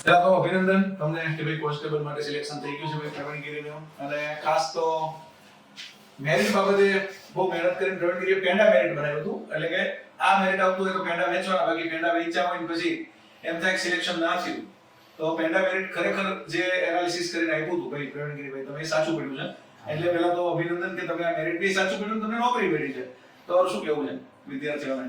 તો અભિનંદન તમને કે ભાઈ કોન્સ્ટેબલ માટે સિલેક્શન થઈ ગયું છે ભાઈ પ્રવીણગીરીનું. અને ખાસ તો મેરિટ બાબતે બહુ મહેનત કરીને પ્રવીણગીરીએ પેંડા મેરિટ બનાવ્યું હતું. એટલે કે આ મેરિટ આવતું હોય તો પેંડા વેચવાના, બાકી પેંડા વેચ્યા હોય ને પછી એમ થાય સિલેક્શન ના થયું તો પેંડા મેરિટ ખરેખર જે એનાલિસિસ કરીને આપ્યું હતું ભાઈ પ્રવીણગીરી ભાઈ તમે સાચું પડ્યું છે. એટલે પહેલા તો અભિનંદન કે તમે આ મેરિટ બી સાચું પડ્યું, તમને નોકરી મળી છે. તો શું કહેવું છે વિદ્યાર્થીઓને?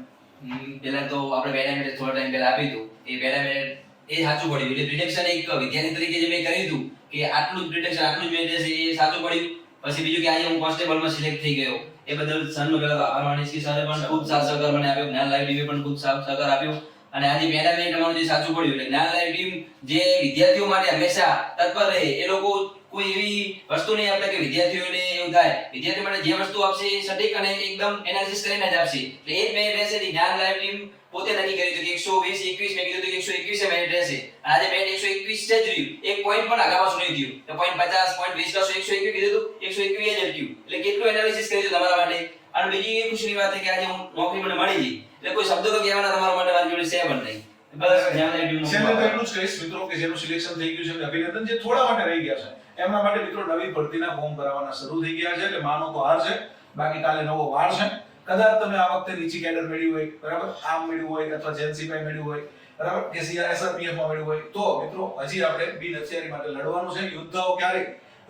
પહેલા તો આપણે પેડા મેરિટ થોડા ટાઈમ પહેલા આપ્યું હતું, એ પેડા મેરિટ એ સાચું પડ્યું. એટલે પ્રિડિક્શન એક વિદ્યાર્થી તરીકે જે મેં કર્યું હતું કે આટલું જ પ્રિડિક્શન આટલું જ મેરિટ છે એ સાચું પડ્યું. પછી બીજું કે આજે હું કોન્સ્ટેબલમાં સિલેક્ટ થઈ ગયો એ બદલ સરનો પહેલા તો આભાર માનીશ કે સરે પણ ખૂબ સાથ સહકાર મને આપ્યો, જ્ઞાન લાઈવ ટીમે પણ ખૂબ સાથ સહકાર આપ્યો. અને આજે પેડા મેરિટ અમારું જે સાચું પડ્યું એટલે જ્ઞાન લાઈવ ટીમ જે વિદ્યાર્થીઓ માટે હંમેશા તત્પર રહે, એ લોકો કોઈ એવી વસ્તુ નહીં આપે કે વિદ્યાર્થીઓને એવું થાય. વિદ્યાર્થીઓ માટે જે વસ્તુ આપશે એ સટીક અને એકદમ એનાલિસિસ કરીને જ આપશે. એટલે એ જ મેરિટ રહેશે. જ્ઞાન લાઈવ ટીમ પોતે નક્કી કર્યું હતું કે 120 21 મેં કીધું કે 121 મેરિટ રહેશે. આજે મેરિટ 121 છે જ રહ્યું, એક પોઈન્ટ પણ આગા પાછું નહીં થયું. તો પોઈન્ટ 50 પોઈન્ટ 20 કરશો 121 કીધું હતું 121 જ થયું. એટલે કેટલું એનાલિસિસ કર્યું તમારા માટે. અને બીજી એ ખુશીની વાત છે કે આજે હું નોકરી મને મળી ગઈ. એટલે કોઈ શબ્દો તો કહેવાના તમારા માટે મારી જોડે છે પણ નહીં. બસ જ્ઞાન લાઈવ ટીમ છેલ્લે તો એટલું જ કહીશ મિત્રો કે જેનું સિલેક્શન થઈ ગયું છે અભિનંદન. જે થોડા માટે રહી ગયા છે એમના માટે મિત્રો નવી ભરતીના ફોર્મ ભરવાના શરૂ થઈ ગયા છે. એટલે માનો તો હાર છે, બાકી કાલે નવો વાર છે. કદાચ તમે આ વખતે નીચી કેડર મેળવી હોય, બરાબર, આમ મેળવ્યું હોય અથવા જેનસીપાઈ મેળવ્યું હોય, બરાબર, કે એસઆરપીએફ માં મેળવ્યું હોય, તો મિત્રો હજી આપણે બિન હથિયારી માટે લડવાનું છે. યુદ્ધો ક્યારેય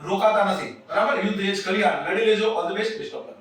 રોકાતા નથી, બરાબર. યુદ્ધ એ જ કલ્યાણ. લડી લેજો. All the best. Best of luck.